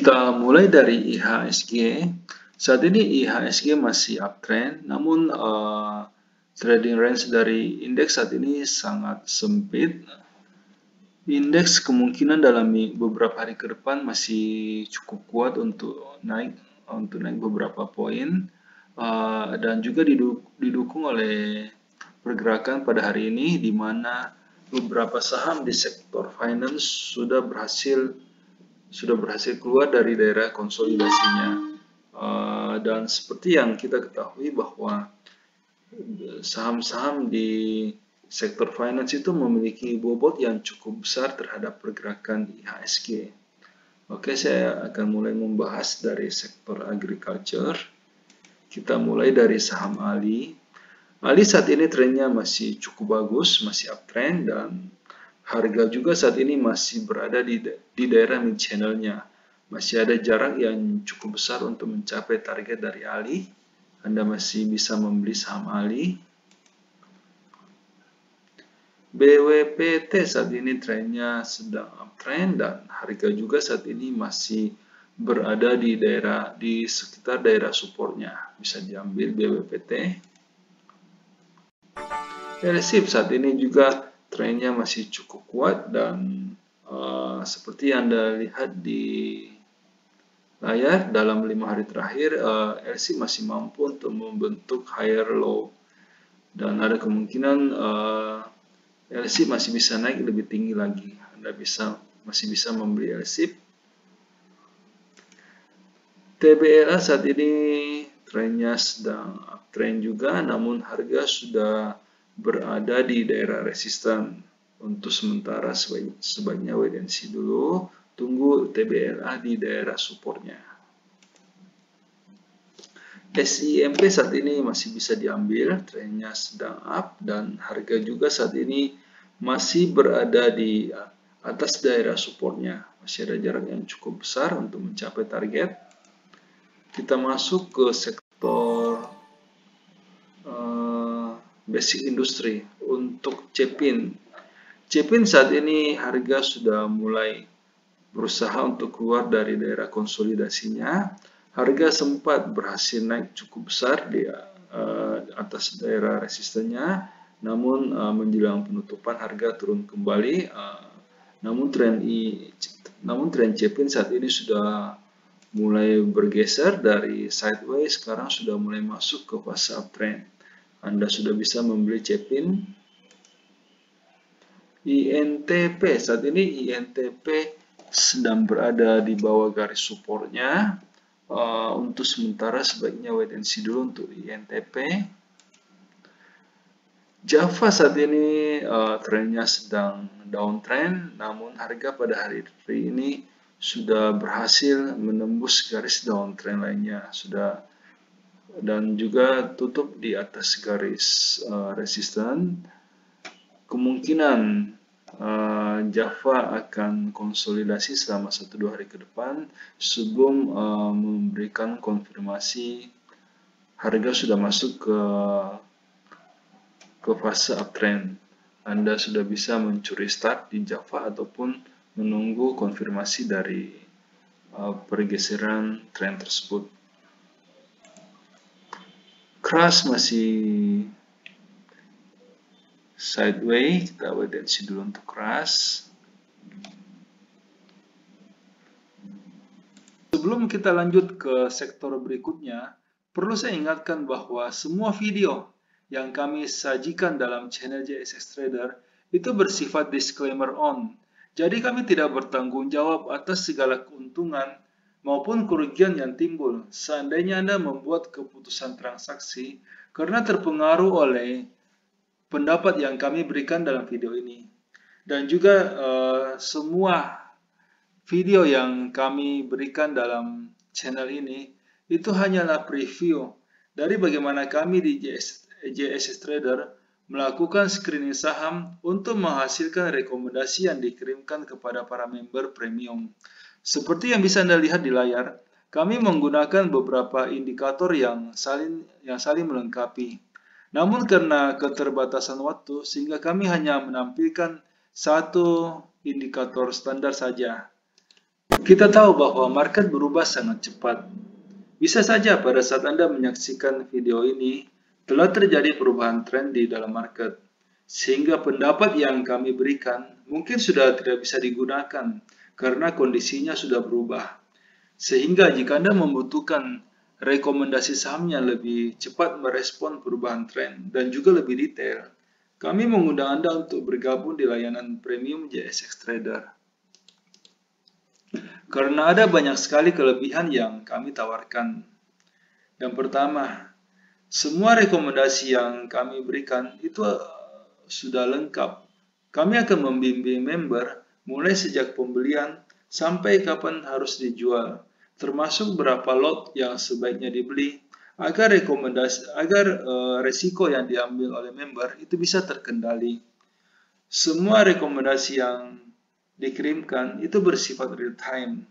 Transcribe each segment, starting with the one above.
Kita mulai dari IHSG. Saat ini IHSG masih uptrend, namun trading range dari indeks saat ini sangat sempit. Indeks kemungkinan dalam beberapa hari ke depan masih cukup kuat untuk naik beberapa poin, dan juga didukung oleh pergerakan pada hari ini, di mana beberapa saham di sektor finance sudah berhasil keluar dari daerah konsolidasinya. Dan seperti yang kita ketahui bahwa saham-saham di sektor finance itu memiliki bobot yang cukup besar terhadap pergerakan IHSG. Oke, saya akan mulai membahas dari sektor agriculture. Kita mulai dari saham Ali. Ali saat ini trennya masih cukup bagus, masih uptrend, dan harga juga saat ini masih berada di daerah mid channel-nya. Masih ada jarak yang cukup besar untuk mencapai target dari Ali. Anda masih bisa membeli saham Ali. BWPT saat ini trennya sedang uptrend, dan harga juga saat ini masih berada di sekitar daerah supportnya. Bisa diambil BWPT. LSIP saat ini juga trennya masih cukup kuat, dan seperti yang Anda lihat di layar, dalam 5 hari terakhir LSIP masih mampu untuk membentuk higher low, dan ada kemungkinan LSIP masih bisa naik lebih tinggi lagi. Anda masih bisa membeli LSIP. TBLA saat ini trennya sedang uptrend juga, namun harga sudah berada di daerah resisten. Untuk sementara sebaiknya wait and see dulu, tunggu TBLA di daerah supportnya. SIMP saat ini masih bisa diambil, trennya sedang up, dan harga juga saat ini masih berada di atas daerah supportnya. Masih ada jarak yang cukup besar untuk mencapai target. Kita masuk ke sektor basic industry. Untuk Cepin saat ini harga sudah mulai berusaha untuk keluar dari daerah konsolidasinya. Harga sempat berhasil naik cukup besar di atas daerah resistennya, namun menjelang penutupan harga turun kembali. Namun tren Cepin saat ini sudah mulai bergeser dari sideways, sekarang sudah mulai masuk ke fase uptrend. Anda sudah bisa membeli Cepin. INTP saat ini sedang berada di bawah garis supportnya. Untuk sementara sebaiknya wait and see dulu untuk INTP. Java saat ini trennya sedang downtrend, namun harga pada hari ini sudah berhasil menembus garis downtrend lainnya, dan juga tutup di atas garis resisten. Kemungkinan Java akan konsolidasi selama 1-2 hari ke depan sebelum memberikan konfirmasi harga sudah masuk ke fase uptrend. Anda sudah bisa mencuri start di Java ataupun menunggu konfirmasi dari pergeseran tren tersebut. Crush masih sideways, kita wait and see dulu untuk Crush. Sebelum kita lanjut ke sektor berikutnya, perlu saya ingatkan bahwa semua video yang kami sajikan dalam channel JSX Trader itu bersifat disclaimer on. Jadi kami tidak bertanggung jawab atas segala keuntungan maupun kerugian yang timbul seandainya Anda membuat keputusan transaksi karena terpengaruh oleh pendapat yang kami berikan dalam video ini. Dan juga semua video yang kami berikan dalam channel ini itu hanyalah preview dari bagaimana kami di JSX Trader melakukan screening saham untuk menghasilkan rekomendasi yang dikirimkan kepada para member premium. Seperti yang bisa Anda lihat di layar, kami menggunakan beberapa indikator yang saling melengkapi. Namun karena keterbatasan waktu, sehingga kami hanya menampilkan satu indikator standar saja. Kita tahu bahwa market berubah sangat cepat. Bisa saja pada saat Anda menyaksikan video ini, telah terjadi perubahan tren di dalam market, sehingga pendapat yang kami berikan mungkin sudah tidak bisa digunakan karena kondisinya sudah berubah. Sehingga jika Anda membutuhkan rekomendasi saham yang lebih cepat merespon perubahan tren dan juga lebih detail, kami mengundang Anda untuk bergabung di layanan premium JSX Trader. Karena ada banyak sekali kelebihan yang kami tawarkan. Yang pertama, semua rekomendasi yang kami berikan itu sudah lengkap. Kami akan membimbing member mulai sejak pembelian sampai kapan harus dijual, termasuk berapa lot yang sebaiknya dibeli agar resiko yang diambil oleh member itu bisa terkendali. Semua rekomendasi yang dikirimkan itu bersifat real time.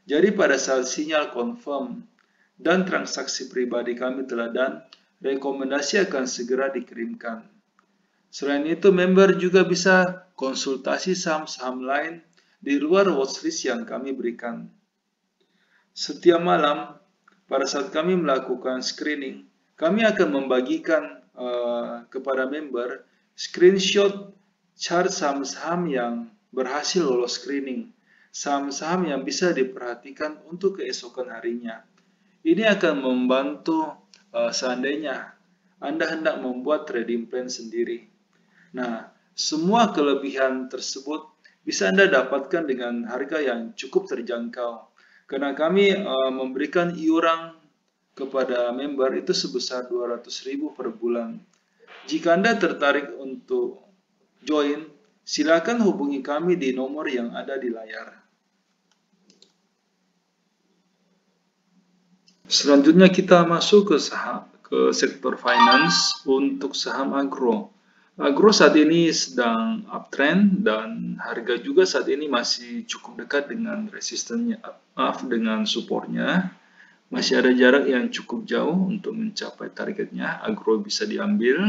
Jadi pada saat sinyal confirm dan transaksi pribadi kami telah done, rekomendasi akan segera dikirimkan. Selain itu, member juga bisa konsultasi saham-saham lain di luar watchlist yang kami berikan. Setiap malam, pada saat kami melakukan screening, kami akan membagikan kepada member screenshot chart saham-saham yang berhasil lolos screening, saham-saham yang bisa diperhatikan untuk keesokan harinya. Ini akan membantu seandainya Anda hendak membuat trading plan sendiri. Nah, semua kelebihan tersebut bisa Anda dapatkan dengan harga yang cukup terjangkau. Karena kami memberikan iuran kepada member itu sebesar 200.000 per bulan. Jika Anda tertarik untuk join, silakan hubungi kami di nomor yang ada di layar. Selanjutnya kita masuk ke sektor finance untuk saham agro. Agro saat ini sedang uptrend dan harga juga saat ini masih cukup dekat dengan resistennya, dengan supportnya. Masih ada jarak yang cukup jauh untuk mencapai targetnya. Agro bisa diambil.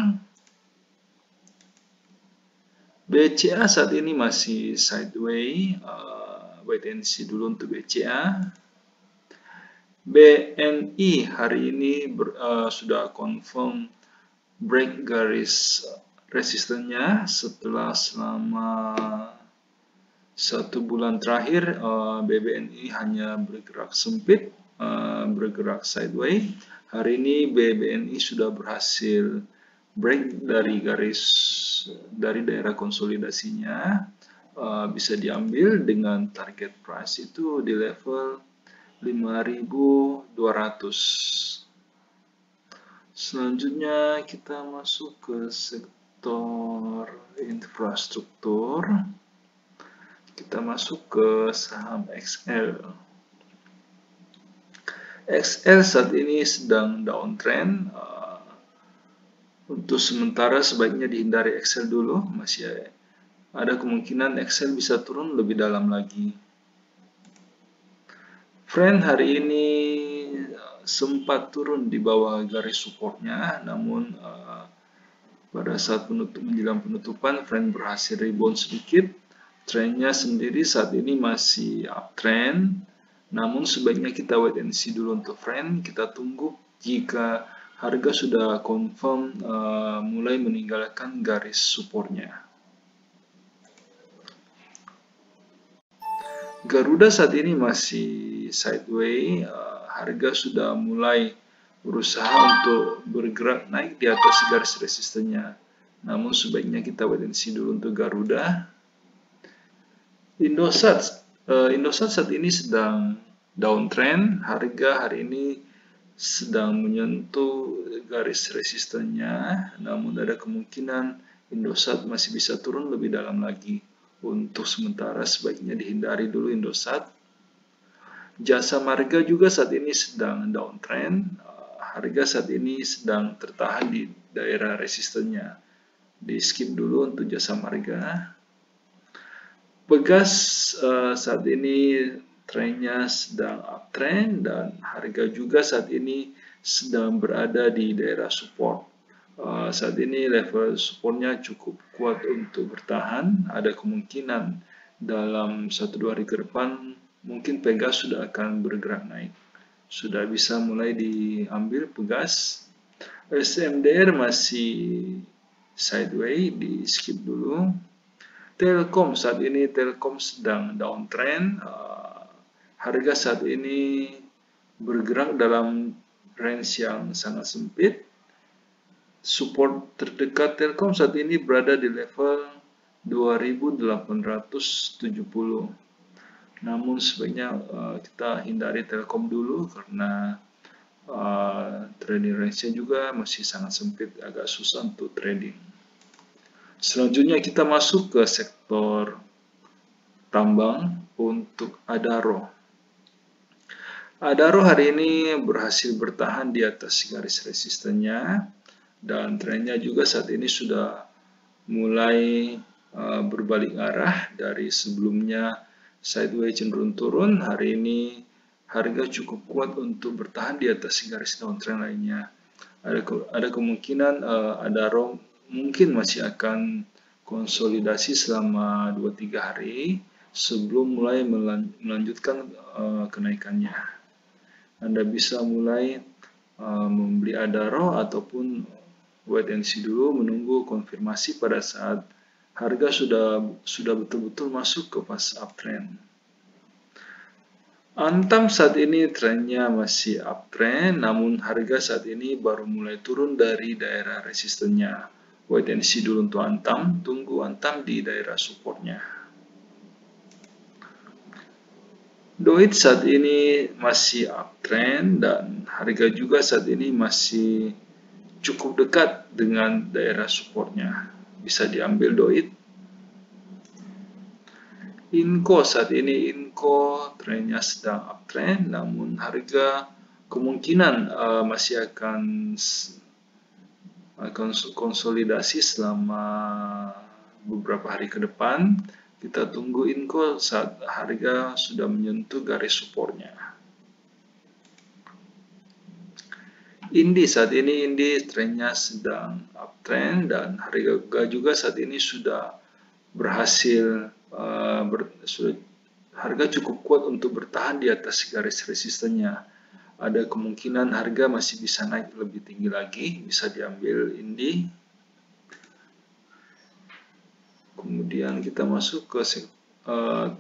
BCA saat ini masih sideways, wait and see dulu untuk BCA. BNI hari ini sudah confirm break garis resistennya setelah selama 1 bulan terakhir BBNI hanya bergerak sempit, bergerak sideways. Hari ini BBNI sudah berhasil break dari daerah konsolidasinya, bisa diambil dengan target price itu di level 5.200. Selanjutnya kita masuk ke sektor infrastruktur. Kita masuk ke saham XL. XL saat ini sedang downtrend. Untuk sementara sebaiknya dihindari XL dulu, masih ada kemungkinan XL bisa turun lebih dalam lagi. Friend hari ini sempat turun di bawah garis supportnya, namun pada saat menjelang penutupan, Friend berhasil rebound sedikit. Trennya sendiri saat ini masih uptrend, namun sebaiknya kita wait and see dulu untuk Friend. Kita tunggu jika harga sudah confirm mulai meninggalkan garis supportnya. Garuda saat ini masih sideways, harga sudah mulai berusaha untuk bergerak naik di atas garis resistennya. Namun sebaiknya kita wait and see dulu untuk Garuda. Indosat saat ini sedang downtrend, harga hari ini sedang menyentuh garis resistennya, namun ada kemungkinan Indosat masih bisa turun lebih dalam lagi. Untuk sementara sebaiknya dihindari dulu Indosat. Jasa Marga juga saat ini sedang downtrend, harga saat ini sedang tertahan di daerah resistennya. Di skip dulu untuk Jasa Marga. Pegas saat ini trennya sedang uptrend dan harga juga saat ini sedang berada di daerah support. Saat ini level supportnya cukup kuat untuk bertahan. Ada kemungkinan dalam 1-2 hari ke depan mungkin Pegas sudah akan bergerak naik. Sudah bisa mulai diambil Pegas. SMDR masih sideways, di skip dulu. Telkom saat ini sedang downtrend. Harga saat ini bergerak dalam range yang sangat sempit. Support terdekat Telkom saat ini berada di level 2870. Namun sebaiknya kita hindari Telkom dulu karena trading range-nya juga masih sangat sempit, agak susah untuk trading. Selanjutnya kita masuk ke sektor tambang untuk Adaro. Adaro hari ini berhasil bertahan di atas garis resistennya dan trennya juga saat ini sudah mulai berbalik arah dari sebelumnya sideways cenderung turun. Hari ini harga cukup kuat untuk bertahan di atas garis downtrend lainnya. Ada kemungkinan Adaro mungkin masih akan konsolidasi selama 2-3 hari sebelum mulai melanjutkan kenaikannya. Anda bisa mulai membeli Adaro ataupun wait and see dulu, menunggu konfirmasi pada saat harga sudah betul-betul masuk ke fase uptrend. Antam saat ini trennya masih uptrend, namun harga saat ini baru mulai turun dari daerah resistennya. Wait and see dulu untuk Antam, tunggu Antam di daerah supportnya. Doit saat ini masih uptrend dan harga juga saat ini masih cukup dekat dengan daerah supportnya. Bisa diambil Doit. Inco saat ini trennya sedang uptrend, namun harga kemungkinan masih akan konsolidasi selama beberapa hari ke depan. Kita tunggu Inco saat harga sudah menyentuh garis supportnya. Indi saat ini trennya sedang uptrend dan harga juga saat ini sudah berhasil harga cukup kuat untuk bertahan di atas garis resistennya. Ada kemungkinan harga masih bisa naik lebih tinggi lagi, bisa diambil Indi. Kemudian kita masuk ke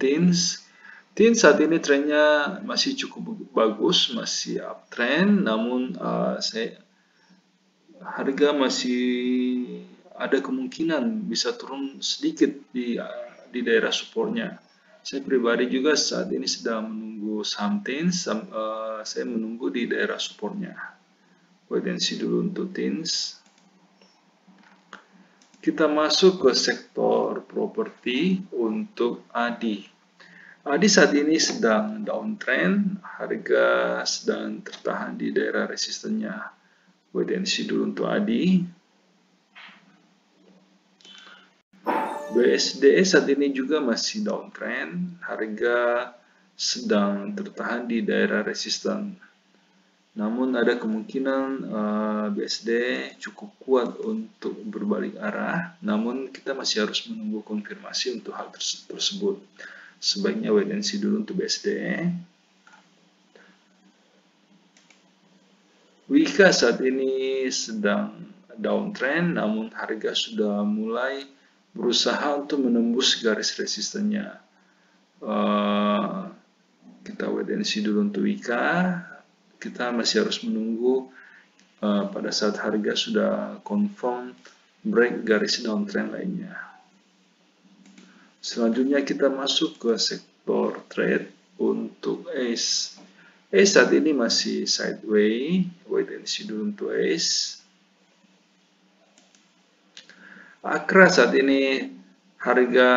Tins. Tins saat ini trennya masih cukup bagus, masih uptrend, namun harga masih ada kemungkinan bisa turun sedikit di daerah supportnya. Saya pribadi juga saat ini sedang menunggu saham Tins, saya menunggu di daerah supportnya. Wait and see dulu untuk Tins. Kita masuk ke sektor properti untuk ADI. ADI saat ini sedang downtrend, harga sedang tertahan di daerah resistennya. Wait and see dulu untuk ADI. BSDE saat ini juga masih downtrend, harga sedang tertahan di daerah resisten. Namun ada kemungkinan BSDE cukup kuat untuk berbalik arah, namun kita masih harus menunggu konfirmasi untuk hal tersebut. Sebaiknya wait and see dulu untuk BSDE. Wika saat ini sedang downtrend, namun harga sudah mulai berusaha untuk menembus garis resistennya. Kita wait and see dulu untuk Wika. Kita masih harus menunggu pada saat harga sudah confirm break garis downtrend lainnya. Selanjutnya kita masuk ke sektor trade untuk ACE. ACE saat ini masih sideways, wait and see dulu untuk ACE. Akra saat ini harga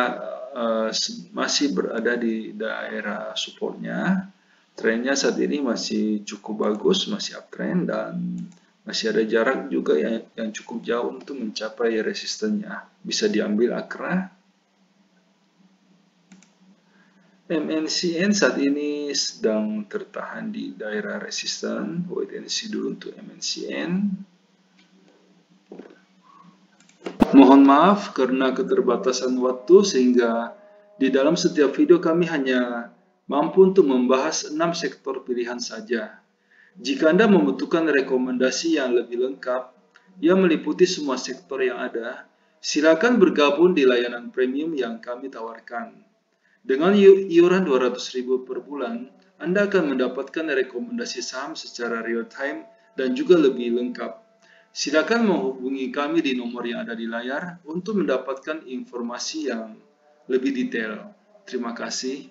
masih berada di daerah supportnya. Trennya saat ini masih cukup bagus, masih uptrend dan masih ada jarak juga yang cukup jauh untuk mencapai resistennya. Bisa diambil Akra. MNCN saat ini sedang tertahan di daerah resisten. Wait and see dulu untuk MNCN. Mohon maaf karena keterbatasan waktu sehingga di dalam setiap video kami hanya mampu untuk membahas 6 sektor pilihan saja. Jika Anda membutuhkan rekomendasi yang lebih lengkap, yang meliputi semua sektor yang ada, silakan bergabung di layanan premium yang kami tawarkan. Dengan iuran 200.000 per bulan, Anda akan mendapatkan rekomendasi saham secara real-time dan juga lebih lengkap. Silakan menghubungi kami di nomor yang ada di layar untuk mendapatkan informasi yang lebih detail. Terima kasih.